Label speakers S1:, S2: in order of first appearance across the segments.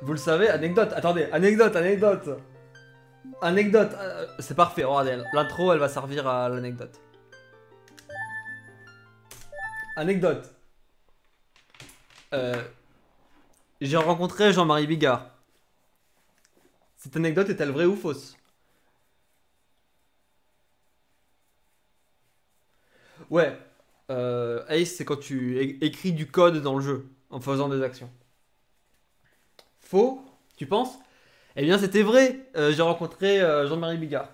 S1: Vous le savez, anecdote, attendez, anecdote, anecdote. Anecdote, c'est parfait, regardez, l'intro elle va servir à l'anecdote. Anecdote. J'ai rencontré Jean-Marie Bigard. Cette anecdote est-elle vraie ou fausse? Ouais, Ace, c'est quand tu écris du code dans le jeu en faisant des actions. Faux? Tu penses? Eh bien, c'était vrai. J'ai rencontré Jean-Marie Bigard.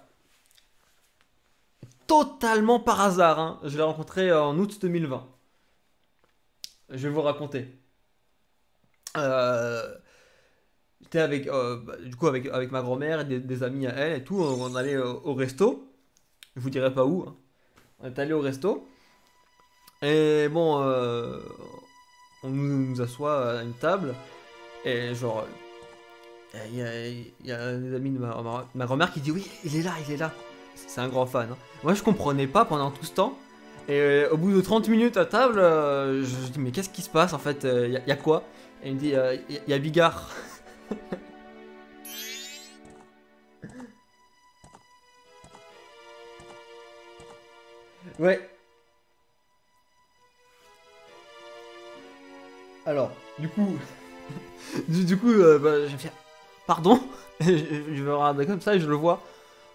S1: Totalement par hasard, hein. Je l'ai rencontré en août 2020. Je vais vous raconter. Euh, J'étais avec, du coup, avec ma grand-mère et des amis à elle et tout. On allait au resto. Je vous dirai pas où, hein. On est allé au resto. Et bon, on nous assoit à une table. Et genre, il y a un des amis de ma grand-mère qui dit oui, il est là, il est là. C'est un grand fan, hein. Moi, je comprenais pas pendant tout ce temps. Et au bout de 30 minutes à table, je dis mais qu'est-ce qui se passe en fait? Y a quoi? Et il me dit y a Bigard. Ouais. Alors, du coup, du coup, bah, je fais pardon. Je me regarde comme ça et je le vois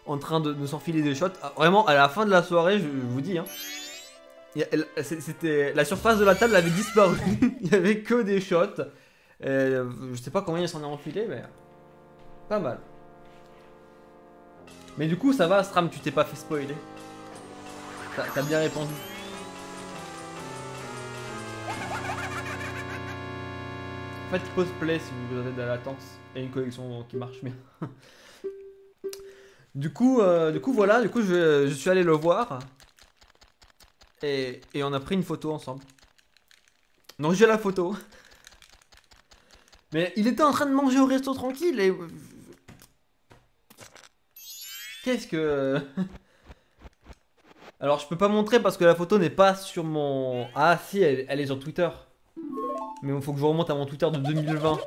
S1: en train de s'enfiler des shots. Ah, vraiment, à la fin de la soirée, je vous dis, hein, c'était la surface de la table avait disparu. Il y avait que des shots. Je sais pas combien il s'en est enfilé, mais pas mal. Mais du coup, ça va, Stram, tu t'es pas fait spoiler. T'as bien répondu. En fait, pause play si vous avez de la latence et une connexion qui marche bien. Voilà, je suis allé le voir et on a pris une photo ensemble. Donc j'ai la photo. Mais il était en train de manger au resto tranquille et... Qu'est-ce que... Alors je peux pas montrer parce que la photo n'est pas sur mon... Ah si, elle est sur Twitter. Mais il faut que je remonte à mon Twitter de 2020.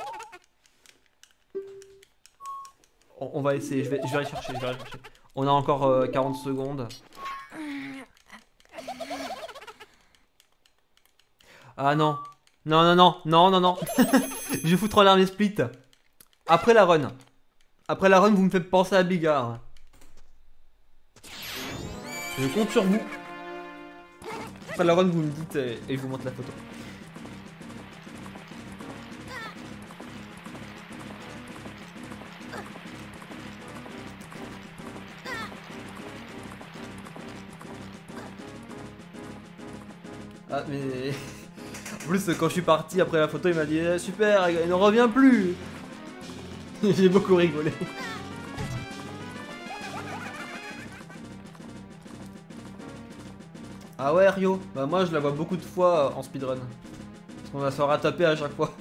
S1: On va essayer, je vais aller chercher, je vais aller chercher. On a encore 40 secondes. Ah non. Non, non, non, non, non, non. Je vais foutre en l'air mes splits. Après la run. Après la run, vous me faites penser à Bigard. Je compte sur vous. Après la run, vous me dites et je vous montre la photo. Ah, mais... En plus, quand je suis parti après la photo, il m'a dit super, il ne revient plus. J'ai beaucoup rigolé. Ah ouais, Rio? Bah moi, je la vois beaucoup de fois en speedrun. Parce qu'on va se rataper à chaque fois.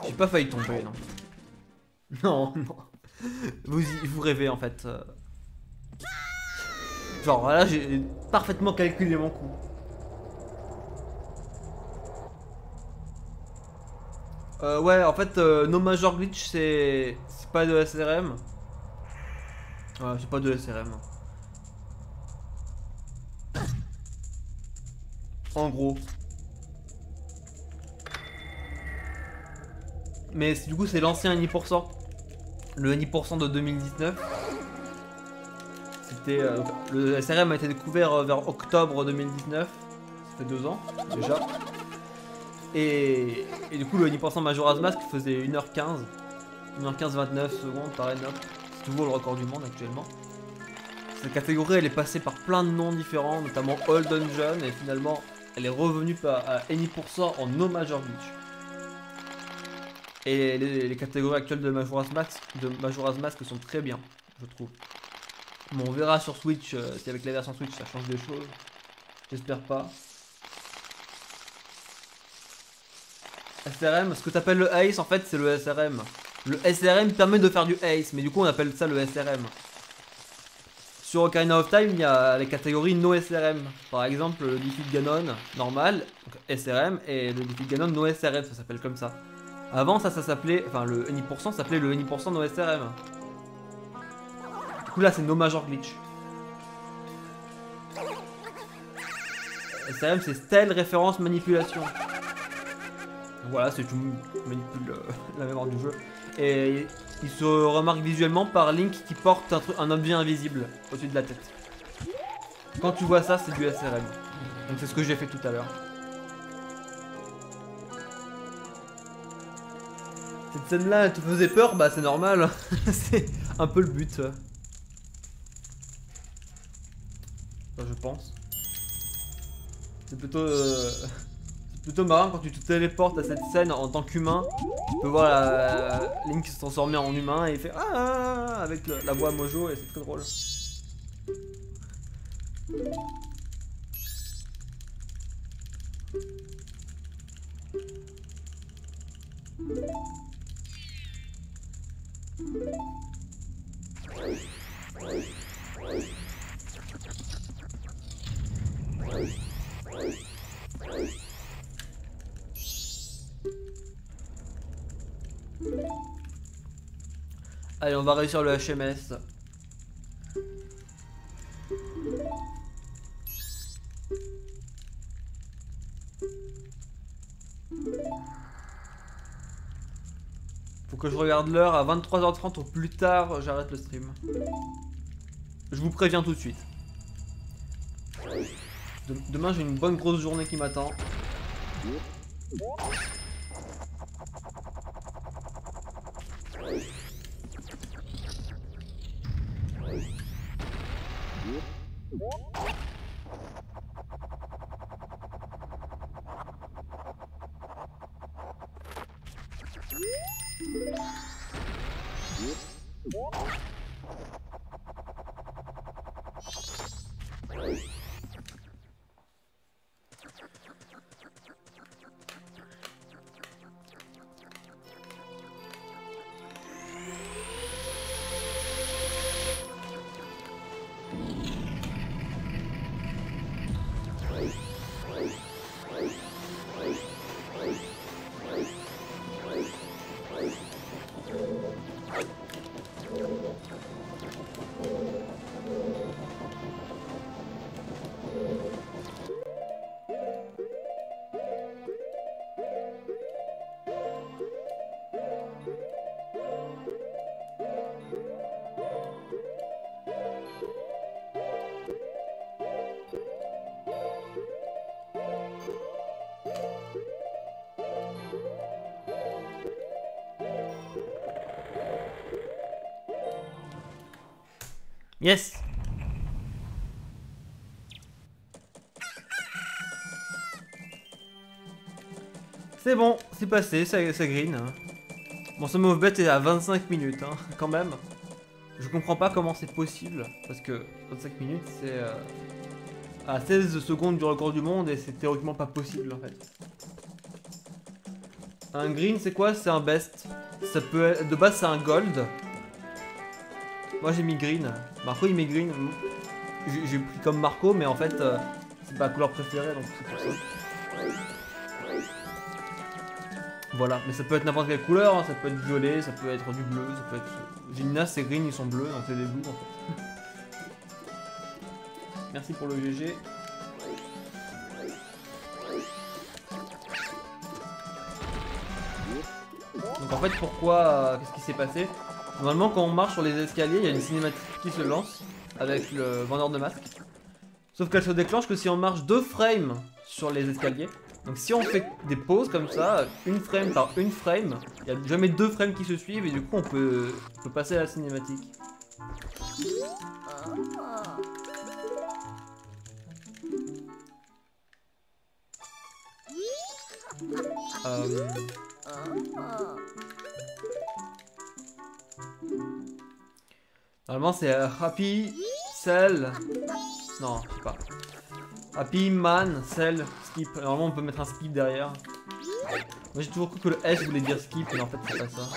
S1: J'ai pas failli tomber, non. Non, non. Vous rêvez en fait. Genre là, j'ai parfaitement calculé mon coup. Ouais, en fait, No Major Glitch, c'est pas de SRM. Ouais, c'est pas de SRM. En gros. Mais du coup, c'est l'ancien NI%. Le NI% de 2019. C'était. Le SRM a été découvert vers octobre 2019. Ça fait 2 ans déjà. Et du coup, le NI% Majora's Mask faisait 1h15. 1h15, 29 secondes par N9. C'est toujours le record du monde actuellement. Cette catégorie, elle est passée par plein de noms différents, notamment All Dungeon, et finalement, elle est revenue à NI% en No Major Glitch. Et les catégories actuelles de Majora's Mask sont très bien, je trouve. Bon, on verra sur Switch si avec la version Switch ça change des choses. J'espère pas. SRM, ce que tu appelles le Ace, en fait, c'est le SRM. Le SRM permet de faire du Ace, mais du coup, on appelle ça le SRM. Sur Ocarina of Time, il y a les catégories no SRM. Par exemple, le défi de Ganon normal, donc SRM, et le défi de Ganon no SRM, ça s'appelle comme ça. Avant, ça s'appelait, enfin, le NI% s'appelait le NI% no SRM. Du coup, là, c'est no major glitch. SRM, c'est style, référence, manipulation. Donc voilà, c'est tu manipules la mémoire du jeu. Et il se remarque visuellement par Link qui porte un objet invisible au-dessus de la tête. Quand tu vois ça, c'est du SRM. Donc c'est ce que j'ai fait tout à l'heure. Cette scène-là, elle te faisait peur? Bah c'est normal. C'est un peu le but. Enfin, je pense. C'est plutôt marrant quand tu te téléportes à cette scène en tant qu'humain. Tu peux voir Link se transformer en humain et il fait ah avec la voix mojo et c'est très drôle. Allez, on va réussir le HMS. Faut que je regarde l'heure, à 23h30 au plus tard, j'arrête le stream. Je vous préviens tout de suite. Demain, j'ai une bonne grosse journée qui m'attend. Yes. C'est bon, c'est passé, ça green. Bon, ce move bet est à 25 minutes, hein, quand même. Je comprends pas comment c'est possible, parce que 25 minutes, c'est à 16 secondes du record du monde, et c'est théoriquement pas possible, en fait. Un green, c'est quoi? C'est un best. Ça peut être... De base, c'est un gold. Moi, j'ai mis green. Marco, il met green. J'ai pris comme Marco, mais en fait, c'est pas la couleur préférée, donc c'est pour ça. Voilà, mais ça peut être n'importe quelle couleur, hein. Ça peut être violet, ça peut être du bleu, ça peut être... Gymnas et green, ils sont bleus, donc c'est des blues, en fait. Merci pour le GG. Donc en fait, pourquoi... Qu'est-ce qui s'est passé? Normalement, quand on marche sur les escaliers, il y a une cinématique qui se lance avec le vendeur de masques. Sauf qu'elle se déclenche que si on marche 2 frames sur les escaliers. Donc si on fait des pauses comme ça, une frame par une frame, il n'y a jamais 2 frames qui se suivent et du coup on peut passer à la cinématique. Normalement c'est Happy Cell. Non, je sais pas. Happy Man, Cell, Skip. Normalement on peut mettre un skip derrière. Moi j'ai toujours cru que le S voulait dire skip, mais en fait c'est pas ça.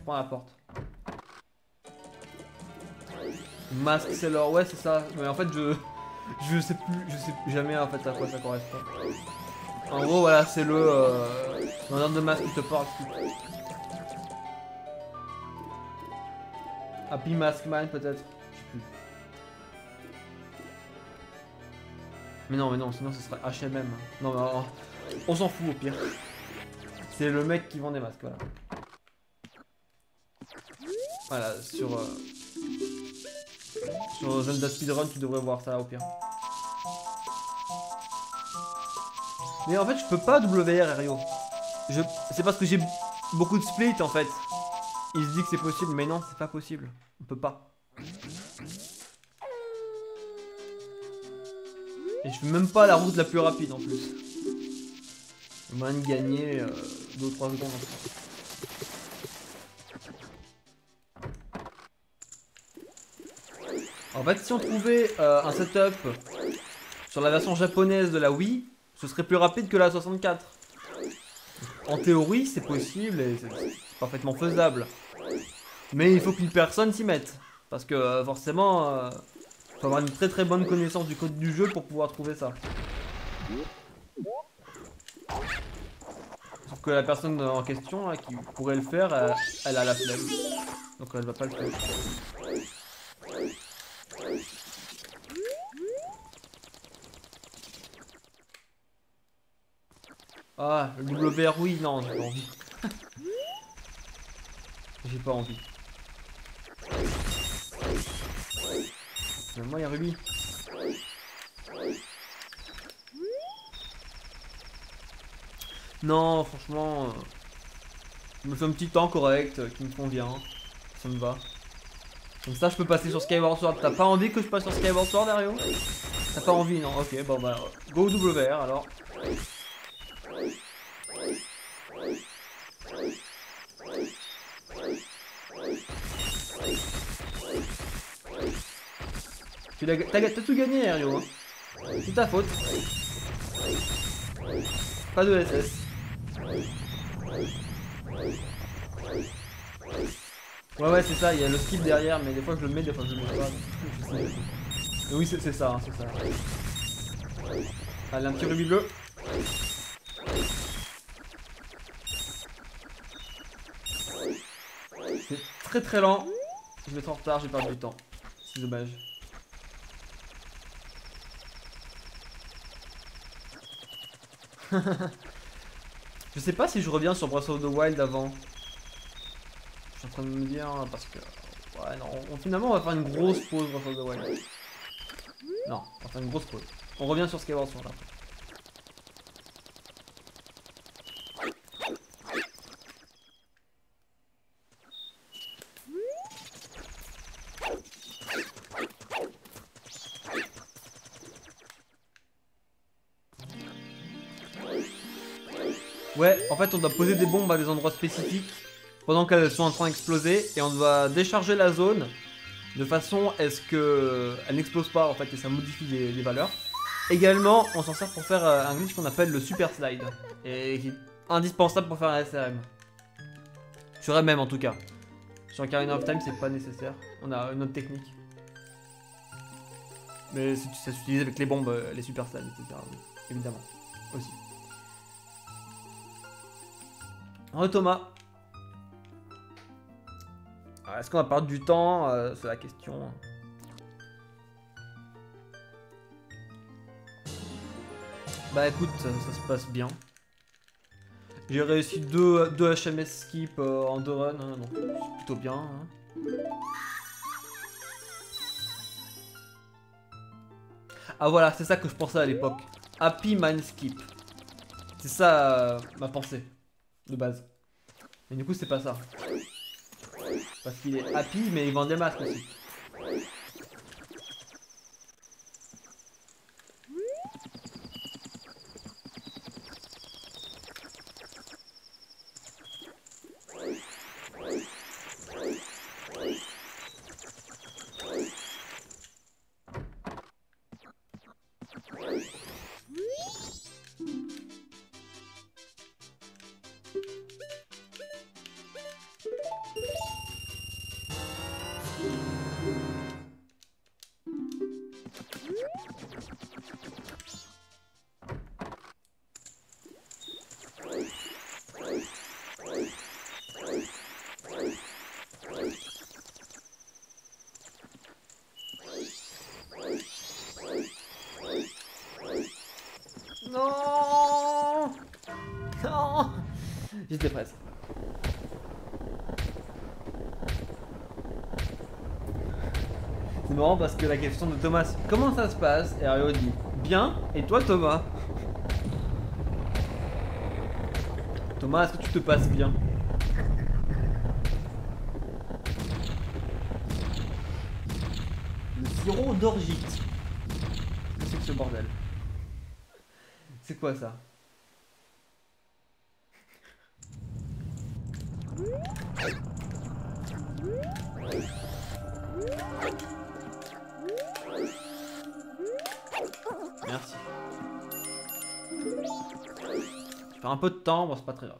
S1: Prends la porte. Mask Seller, ouais c'est ça. Mais en fait je sais jamais en fait à quoi ça correspond. En gros voilà c'est le l'ordre de masque qui te parle. Happy Maskman peut-être. Je sais plus. Mais non, sinon ce serait HMM. Non mais on s'en fout au pire. C'est le mec qui vend des masques, voilà. Voilà, sur Zelda Speedrun, tu devrais voir ça au pire. Mais en fait, je peux pas WR Rio. C'est parce que j'ai beaucoup de splits en fait. Il se dit que c'est possible, mais non, c'est pas possible. On peut pas. Et je fais même pas la route la plus rapide en plus. Au moins de gagner 2 ou 3 secondes. En fait, si on trouvait un setup sur la version japonaise de la Wii, ce serait plus rapide que la 64. En théorie, c'est possible et c'est parfaitement faisable. Mais il faut qu'une personne s'y mette. Parce que forcément, il faut avoir une très très bonne connaissance du code du jeu pour pouvoir trouver ça. Sauf que la personne en question là, qui pourrait le faire, elle a la flemme. Donc elle va pas le faire. Ah, le WR, oui, non, j'ai pas envie. J'ai pas envie. Moi, il y a Ruby. Non, franchement, je me fais un petit temps correct qui me convient. Ça me va. Comme ça, je peux passer sur Skyward Sword. T'as pas envie que je passe sur Skyward Sword, Dario? T'as pas envie, non? Ok, bon bah, go WR alors. T'as tout gagné, Rio. Hein. C'est ta faute. Pas de SS. Ouais, c'est ça, il y a le skip derrière, mais des fois je le mets, des fois je le mets pas. Mais oui, c'est ça, hein, c'est ça. Allez, un petit rubis bleu. C'est très très lent. Je vais être en retard, j'ai perdu du temps. C'est dommage. Je sais pas si je reviens sur Breath of the Wild avant. Je suis en train de me dire parce que... Ouais non, finalement on va faire une grosse pause Breath of the Wild. Non, on va faire une grosse pause. On revient sur Skyward Sword là. Ouais, en fait on doit poser des bombes à des endroits spécifiques pendant qu'elles sont en train d'exploser et on doit décharger la zone de façon à ce qu'elle n'explose pas en fait et ça modifie les valeurs. Également, on s'en sert pour faire un glitch qu'on appelle le super slide et qui est indispensable pour faire un SRM. Sur MM en tout cas. Sur Ocarina of Time, c'est pas nécessaire. On a une autre technique. Mais ça s'utilise avec les bombes, les super slides, etc. Évidemment. Aussi. Thomas. Est-ce qu'on va perdre du temps? C'est la question. Bah écoute, ça se passe bien. J'ai réussi deux HMS skip en 2 runs, hein, donc c'est plutôt bien. Hein. Ah voilà, c'est ça que je pensais à l'époque. Happy Mind Skip. C'est ça ma pensée de base. Mais du coup c'est pas ça. Parce qu'il est happy mais il vend des masques aussi. Non, j'étais presque. C'est marrant parce que la question de Thomas, comment ça se passe? Et Ario dit, bien, et toi Thomas? Thomas, est-ce que tu te passes bien? Le sirop d'orgite. Qu'est-ce que c'est que ce bordel? C'est quoi ça? Merci. Je perds un peu de temps, bon c'est pas très grave.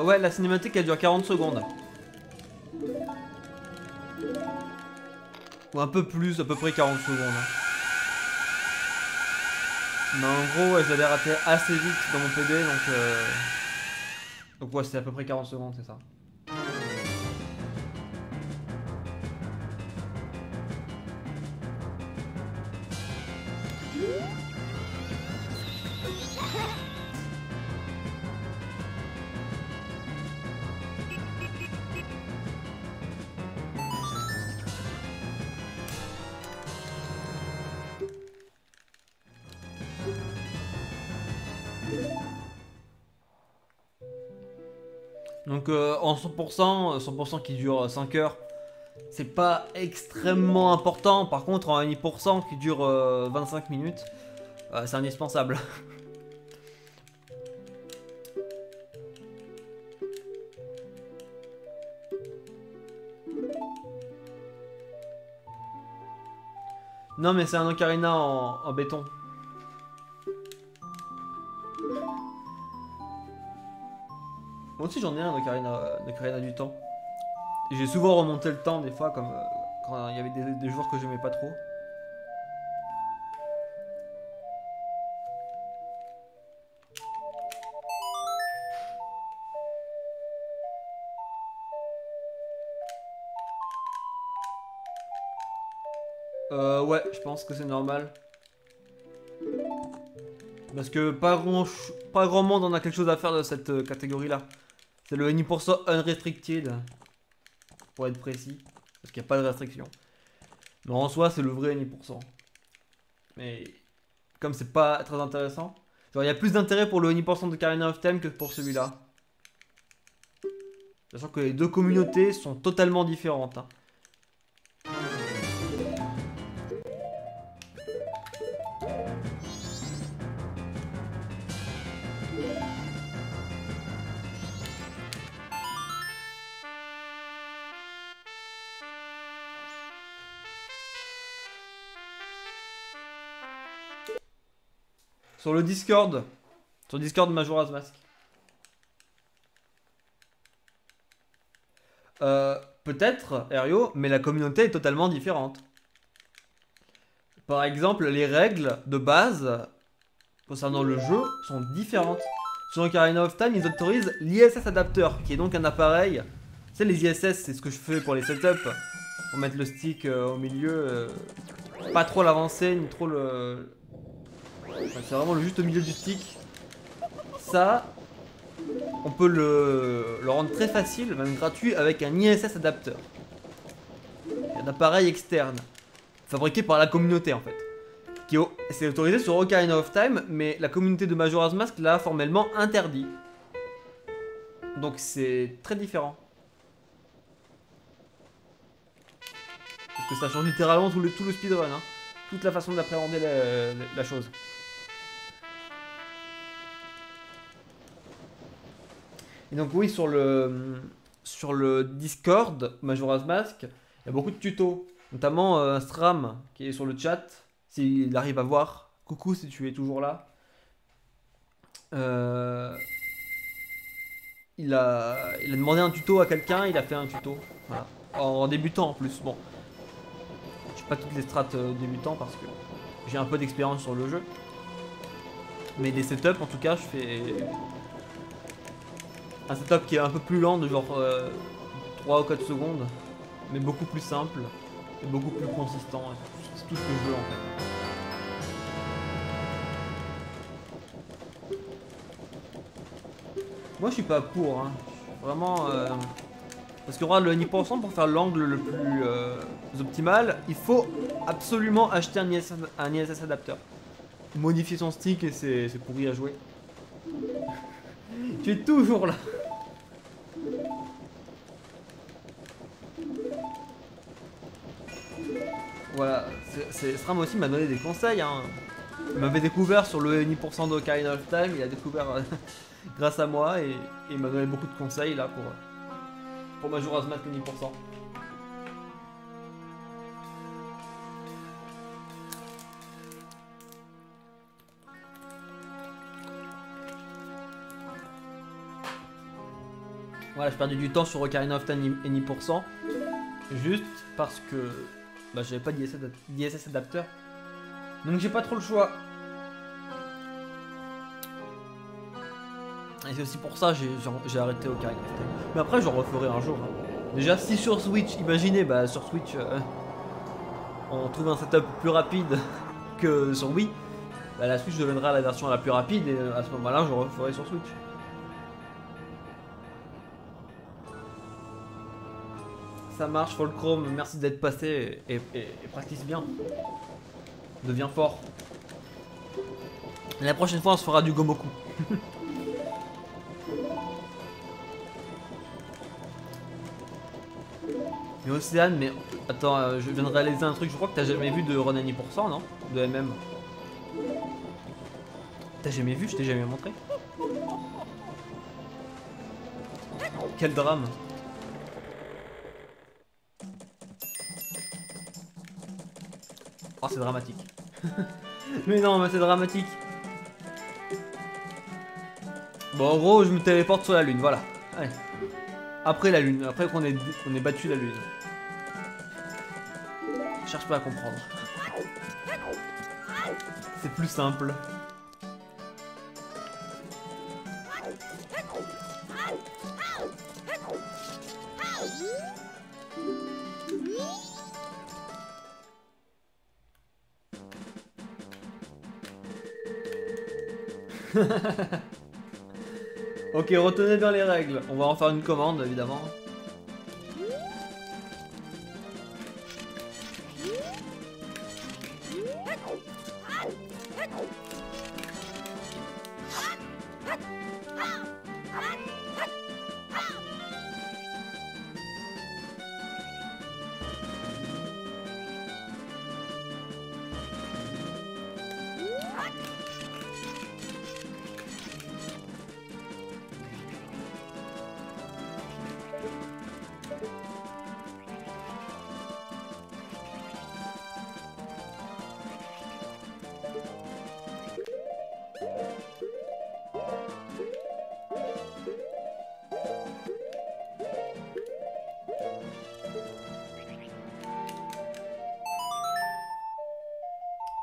S1: Ouais, la cinématique elle dure 40 secondes. Ou un peu plus, à peu près 40 secondes. Hein. Mais en gros, ouais, je l'avais raté assez vite dans mon PD, donc ouais, c'est à peu près 40 secondes, c'est ça. Donc en 100% qui dure 5 heures, c'est pas extrêmement important. Par contre, en 1% qui dure 25 minutes, c'est indispensable. Non mais c'est un ocarina en béton. Moi aussi j'en ai un d'ocarina du temps. J'ai souvent remonté le temps des fois comme quand il y avait des joueurs que j'aimais pas trop. Ouais, je pense que c'est normal. Parce que pas grand monde en a quelque chose à faire de cette catégorie-là. C'est le 1% unrestricted, pour être précis. Parce qu'il n'y a pas de restriction. Mais en soi, c'est le vrai 1%. Mais comme c'est pas très intéressant, genre il y a plus d'intérêt pour le 1% de Ocarina of Time que pour celui-là. Sachant que les deux communautés sont totalement différentes. Hein. Sur le Discord, Majora's Mask. Peut-être, Ario, mais la communauté est totalement différente. Par exemple, les règles de base concernant le jeu sont différentes. Sur Ocarina of Time, ils autorisent l'ISS adapteur, qui est donc un appareil. Tu sais, les ISS, c'est ce que je fais pour les setups. Pour mettre le stick au milieu. Pas trop l'avancer, ni trop le. Enfin, c'est vraiment le juste au milieu du stick. Ça, on peut le rendre très facile, même gratuit, avec un ISS adapteur. Un appareil externe, fabriqué par la communauté en fait. C'est autorisé sur Ocarina of Time, mais la communauté de Majora's Mask l'a formellement interdit. Donc c'est très différent. Parce que ça change littéralement tout le speedrun, hein. Toute la façon d'appréhender la chose. Et donc oui, sur le Discord Majora's Mask, il y a beaucoup de tutos. Notamment un Stram qui est sur le chat, s'il arrive à voir. Coucou si tu es toujours là. Il a demandé un tuto à quelqu'un, il a fait un tuto. Voilà. En débutant en plus. Bon, je sais pas toutes les strates débutants parce que j'ai un peu d'expérience sur le jeu. Mais des setups en tout cas, je fais un setup qui est un peu plus lent, de genre 3 ou 4 secondes, mais beaucoup plus simple et beaucoup plus consistant. C'est tout ce que je veux en fait. Moi je suis pas pour, hein. Vraiment. Parce que regarde, le 10% pour faire l'angle le plus optimal, il faut absolument acheter un ISS adapteur. Modifier son stick et c'est pourri à jouer. Tu es toujours là. Voilà, Sram aussi m'a donné des conseils. Hein. Il m'avait découvert sur le 10% d'Ocarina of Time, il a découvert grâce à moi et il m'a donné beaucoup de conseils là pour Majora's Mask le 10%. Voilà, j'ai perdu du temps sur Ocarina of Time et 10%, juste parce que bah, j'avais pas d'ISS adapteur. Donc j'ai pas trop le choix. Et c'est aussi pour ça que j'ai arrêté Ocarina of Time. Mais après, je referai un jour. Hein. Déjà, si sur Switch, imaginez, bah sur Switch, on trouve un setup plus rapide que sur Wii, bah, la Switch deviendra la version la plus rapide et à ce moment-là, je referai sur Switch. Ça marche, Folchrome, merci d'être passé et practice bien. Deviens fort. La prochaine fois, on se fera du Gomoku. Mais Océane, mais attends, je viens de réaliser un truc, je crois que t'as jamais vu de Run à 10%, non? De MM. T'as jamais vu, je t'ai jamais montré. Quel drame. Oh, c'est dramatique. Mais non, mais c'est dramatique. Bon, en gros, je me téléporte sur la lune, voilà. Allez. Après la lune, après qu'on ait battu la lune. Je cherche pas à comprendre. C'est plus simple. Ok, retenez bien les règles. On va en faire une commande, évidemment.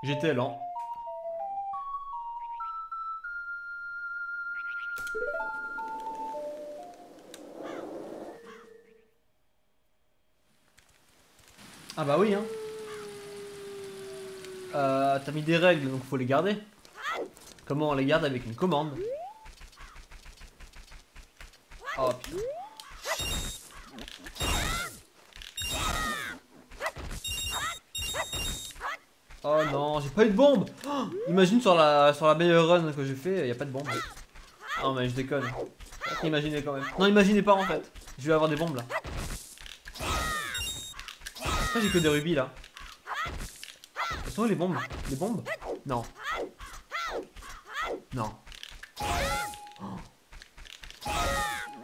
S1: J'étais lent. Ah bah oui hein. T'as mis des règles donc faut les garder. Comment on les garde? Avec une commande. Oh putain. Oh non, j'ai pas eu de bombe. Oh, imagine sur la meilleure run que j'ai fait, y a pas de bombe. Non mais je déconne. Imaginez quand même. Non, imaginez pas en fait. Je vais avoir des bombes là. Pourquoi j'ai que des rubis là? Elles sont où les bombes? Les bombes? Non. Non.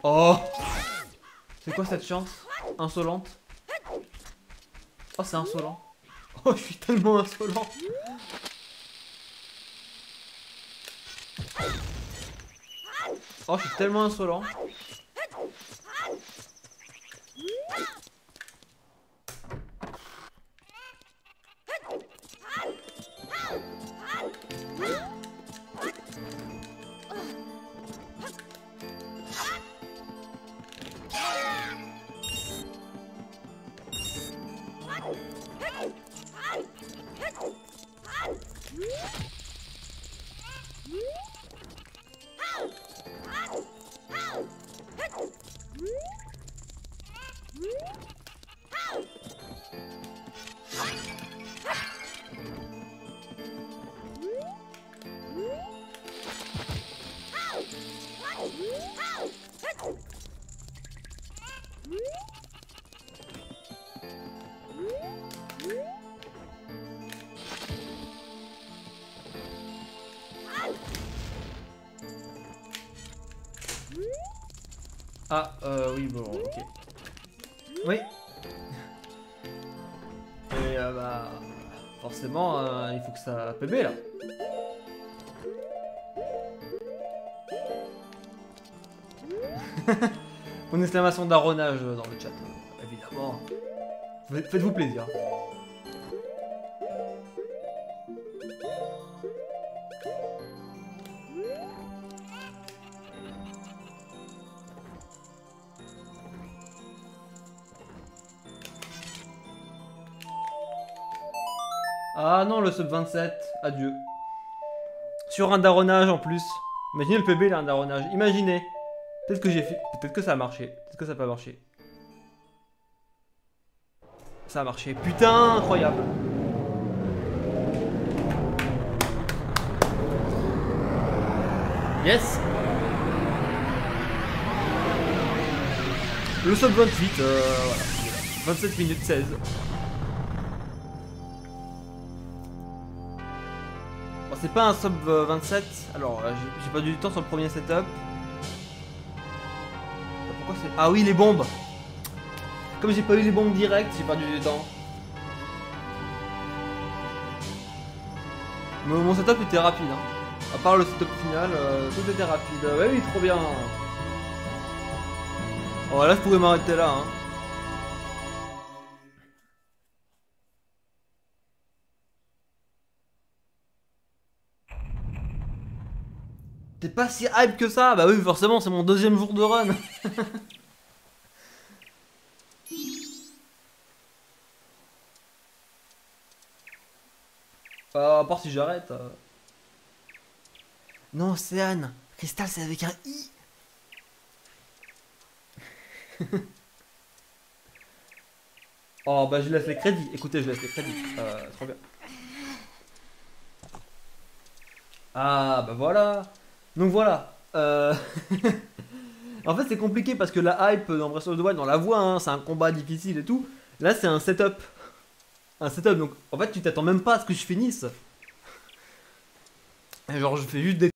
S1: Oh. C'est quoi cette chance insolente? Oh, c'est insolent. Oh, je suis tellement insolent. Oh, je suis tellement insolent. Ah, oui, bon, ok. Oui. Et bah, forcément, il faut que ça PB là. Une exclamation d'arronnage dans le chat, évidemment. Faites-vous plaisir. Ah non, le sub 27, adieu. Sur un daronnage en plus. Imaginez le PB, il a un daronnage. Imaginez. Peut-être que j'ai fait. Peut-être que ça a marché. Peut-être que ça n'a pas marché. Ça a marché. Putain, incroyable. Yes. Le sub 28, voilà. 27 minutes 16. Bon, c'est pas un sub 27. Alors, j'ai pas du temps sur le premier setup. Pourquoi c'est... Ah oui, les bombes. Comme j'ai pas eu les bombes directes, j'ai perdu du temps. Mais mon setup était rapide, hein. À part le setup final, tout était rapide. Ouais, oui, trop bien. Oh, là, je pourrais m'arrêter là, hein. T'es pas si hype que ça? Bah oui, forcément, c'est mon deuxième jour de run. À part si j'arrête. Non, c'est Anne. Cristal, c'est avec un I. Oh, bah je laisse les crédits. Écoutez, je laisse les crédits. Trop bien. Ah, bah voilà. Donc voilà. En fait, c'est compliqué parce que la hype dans Breath of the Wild, on la voit, hein, c'est un combat difficile et tout. Là, c'est un setup. Un setup, donc en fait, tu t'attends même pas à ce que je finisse. Genre, je fais juste des